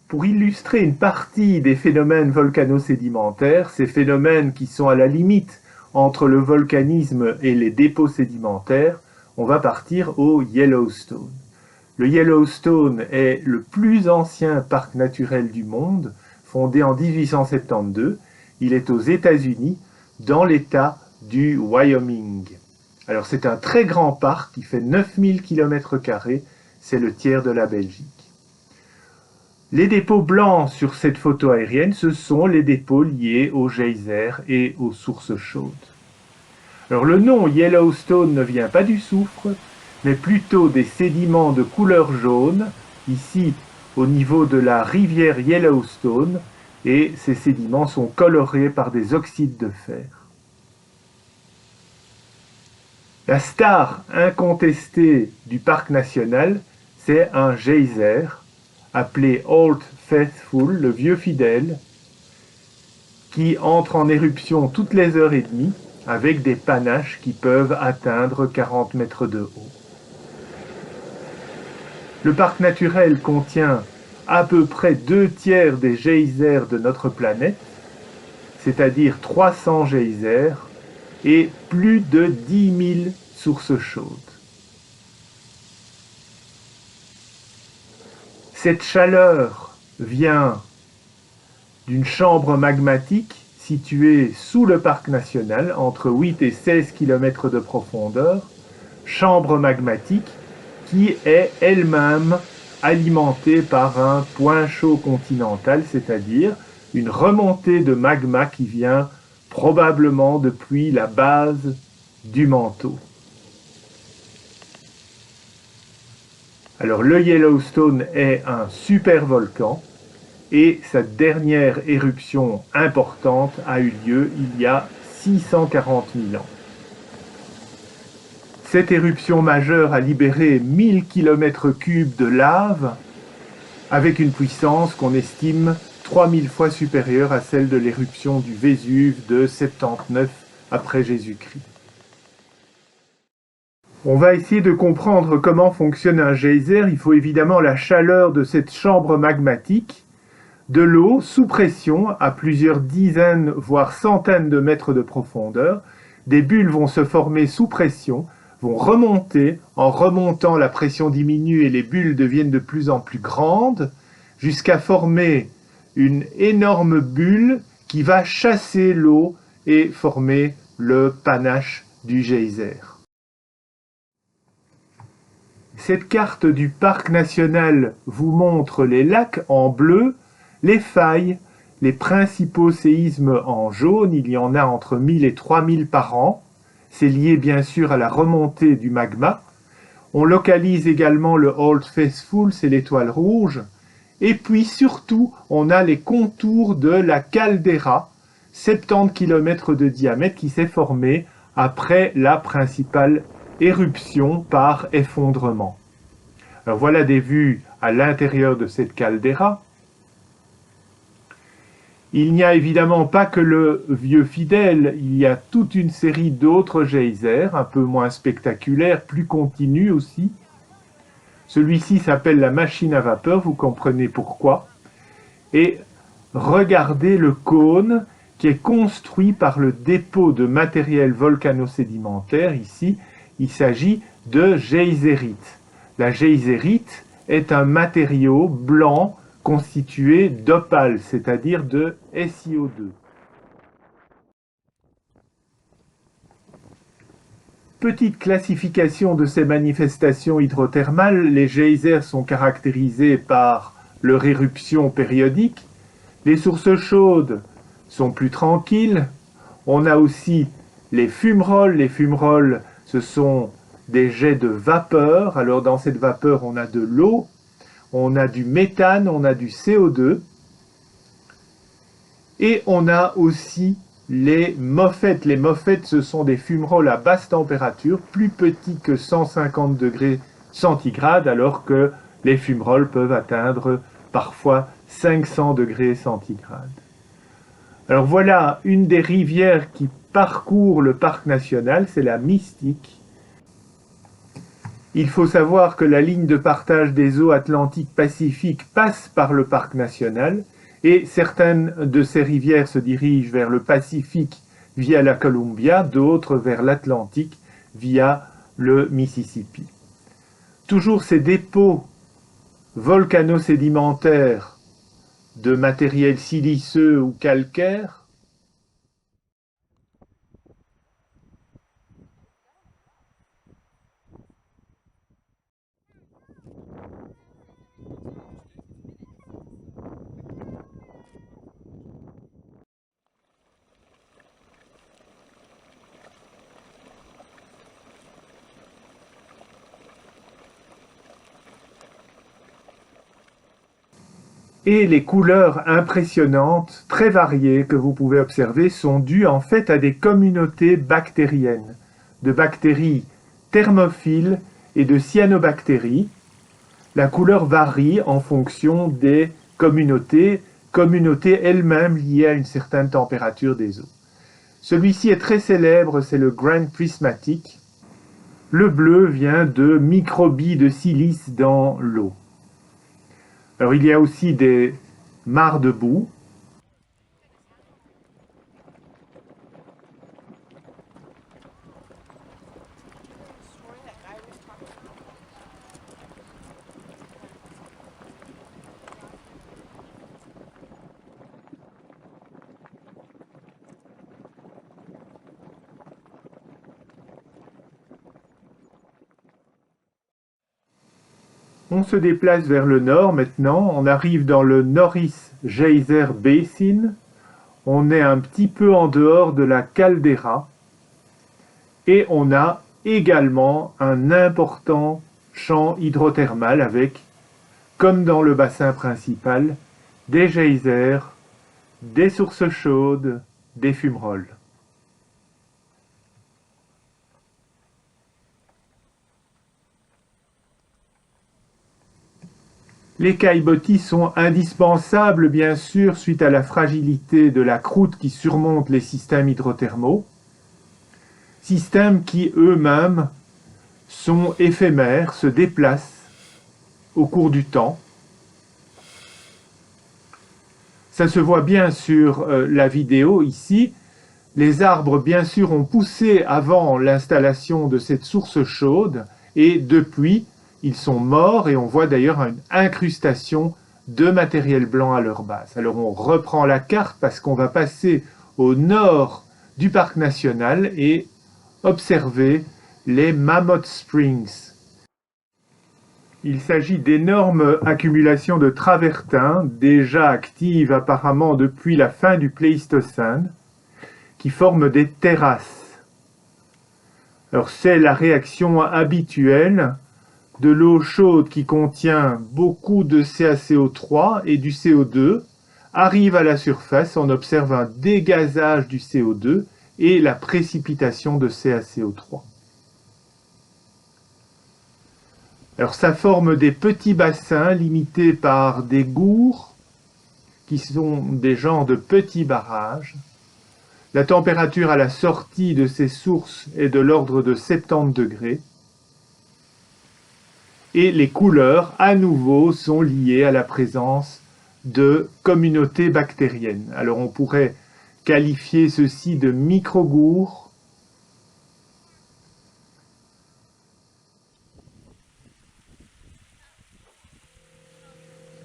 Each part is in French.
Pour illustrer une partie des phénomènes volcano-sédimentaires, ces phénomènes qui sont à la limite entre le volcanisme et les dépôts sédimentaires, on va partir au Yellowstone. Le Yellowstone est le plus ancien parc naturel du monde, fondé en 1872. Il est aux États-Unis, dans l'État du Wyoming. Alors c'est un très grand parc qui fait 9000 km², c'est le tiers de la Belgique. Les dépôts blancs sur cette photo aérienne, ce sont les dépôts liés aux geysers et aux sources chaudes. Alors le nom Yellowstone ne vient pas du soufre, mais plutôt des sédiments de couleur jaune, ici au niveau de la rivière Yellowstone, et ces sédiments sont colorés par des oxydes de fer. La star incontestée du parc national, c'est un geyser, appelé Old Faithful, le vieux fidèle, qui entre en éruption toutes les heures et demie, avec des panaches qui peuvent atteindre 40 mètres de haut. Le parc naturel contient à peu près 2/3 des geysers de notre planète, c'est-à-dire 300 geysers et plus de 10 000 sources chaudes. Cette chaleur vient d'une chambre magmatique située sous le parc national, entre 8 et 16 km de profondeur, chambre magmatique qui est elle-même alimentée par un point chaud continental, c'est-à-dire une remontée de magma qui vient probablement depuis la base du manteau. Alors le Yellowstone est un supervolcan et sa dernière éruption importante a eu lieu il y a 640 000 ans. Cette éruption majeure a libéré 1000 km³ de lave avec une puissance qu'on estime 3000 fois supérieure à celle de l'éruption du Vésuve de 79 après Jésus-Christ. On va essayer de comprendre comment fonctionne un geyser. Il faut évidemment la chaleur de cette chambre magmatique, de l'eau sous pression à plusieurs dizaines voire centaines de mètres de profondeur. Des bulles vont se former sous pression, vont remonter. En remontant, la pression diminue et les bulles deviennent de plus en plus grandes jusqu'à former une énorme bulle qui va chasser l'eau et former le panache du geyser. Cette carte du parc national vous montre les lacs en bleu, les failles, les principaux séismes en jaune. Il y en a entre 1000 et 3000 par an. C'est lié bien sûr à la remontée du magma. On localise également le Old Faithful, c'est l'étoile rouge. Et puis surtout, on a les contours de la caldeira, 70 km de diamètre, qui s'est formée après la principale éruption par effondrement. Alors voilà des vues à l'intérieur de cette caldeira. Il n'y a évidemment pas que le vieux fidèle, il y a toute une série d'autres geysers, un peu moins spectaculaires, plus continus aussi. Celui-ci s'appelle la machine à vapeur, vous comprenez pourquoi. Et regardez le cône qui est construit par le dépôt de matériel volcano-sédimentaire. Ici, il s'agit de geysérite. La geysérite est un matériau blanc constitué d'opale, c'est-à-dire de SiO2. Petite classification de ces manifestations hydrothermales, les geysers sont caractérisés par leur éruption périodique. Les sources chaudes sont plus tranquilles. On a aussi les fumerolles. Les fumerolles, ce sont des jets de vapeur. Alors dans cette vapeur, on a de l'eau, on a du méthane, on a du CO2. Et on a aussi les moffettes. Les moffettes, ce sont des fumerolles à basse température, plus petits que 150 degrés centigrades, alors que les fumerolles peuvent atteindre parfois 500 degrés centigrades. Alors voilà une des rivières qui parcourt le parc national, c'est la Mystique. Il faut savoir que la ligne de partage des eaux Atlantique-Pacifique passe par le parc national et certaines de ces rivières se dirigent vers le Pacifique via la Columbia, d'autres vers l'Atlantique via le Mississippi. Toujours ces dépôts volcano-sédimentaires de matériel siliceux ou calcaire et les couleurs impressionnantes, très variées que vous pouvez observer sont dues en fait à des communautés bactériennes, de bactéries thermophiles et de cyanobactéries. La couleur varie en fonction des communautés elles-mêmes liées à une certaine température des eaux. Celui-ci est très célèbre, c'est le Grand Prismatic. Le bleu vient de microbilles de silice dans l'eau. Alors il y a aussi des mares de boue. On se déplace vers le nord maintenant, on arrive dans le Norris Geyser Basin, on est un petit peu en dehors de la caldeira et on a également un important champ hydrothermal avec, comme dans le bassin principal, des geysers, des sources chaudes, des fumerolles. Les caillebotis sont indispensables, bien sûr, suite à la fragilité de la croûte qui surmonte les systèmes hydrothermaux, systèmes qui eux-mêmes sont éphémères, se déplacent au cours du temps. Ça se voit bien sur la vidéo ici. Les arbres, bien sûr, ont poussé avant l'installation de cette source chaude et depuis, ils sont morts et on voit d'ailleurs une incrustation de matériel blanc à leur base. Alors on reprend la carte parce qu'on va passer au nord du parc national et observer les Mammoth Springs. Il s'agit d'énormes accumulations de travertins, déjà actives apparemment depuis la fin du Pléistocène, qui forment des terrasses. Alors c'est la réaction habituelle de l'eau chaude qui contient beaucoup de CaCO3 et du CO2 arrive à la surface, on observe un dégazage du CO2 et la précipitation de CaCO3. Alors ça forme des petits bassins limités par des gours qui sont des genres de petits barrages. La température à la sortie de ces sources est de l'ordre de 70 degrés. Et les couleurs, à nouveau, sont liées à la présence de communautés bactériennes. Alors on pourrait qualifier ceci de microgours.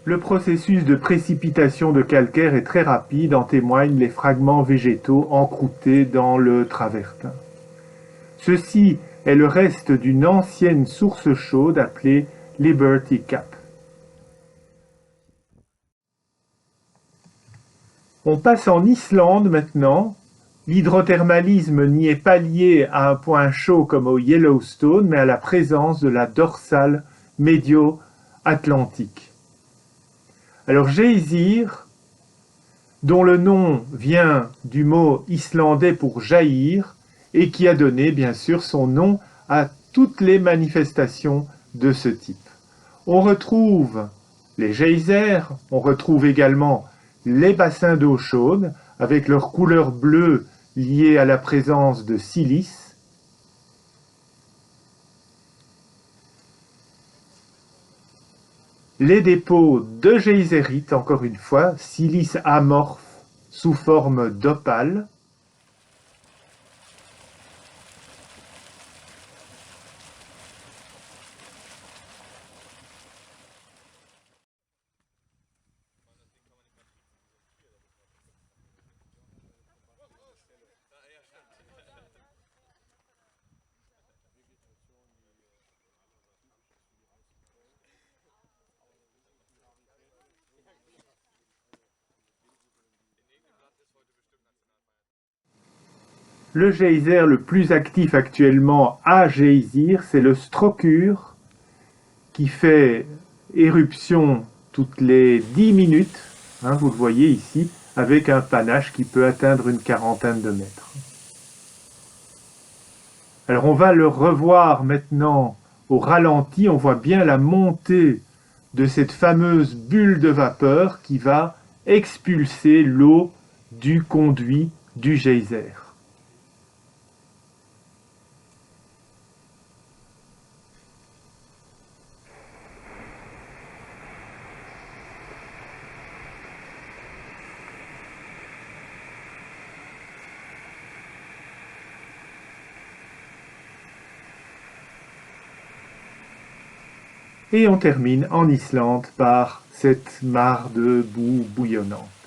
Le processus de précipitation de calcaire est très rapide, en témoignent les fragments végétaux encroutés dans le travertin. Ceci est le reste d'une ancienne source chaude appelée Liberty Cap. On passe en Islande maintenant. L'hydrothermalisme n'y est pas lié à un point chaud comme au Yellowstone, mais à la présence de la dorsale médio-atlantique. Alors Geysir, dont le nom vient du mot islandais pour jaillir, et qui a donné bien sûr son nom à toutes les manifestations de ce type. On retrouve les geysers, on retrouve également les bassins d'eau chaude avec leur couleur bleue liée à la présence de silice. les dépôts de geysérite, encore une fois, silice amorphe sous forme d'opale. Le geyser le plus actif actuellement à Geysir, c'est le Strokür, qui fait éruption toutes les 10 minutes, hein, vous le voyez ici, avec un panache qui peut atteindre une quarantaine de mètres. Alors on va le revoir maintenant au ralenti, on voit bien la montée de cette fameuse bulle de vapeur qui va expulser l'eau du conduit du geyser. Et on termine en Islande par cette mare de boue bouillonnante.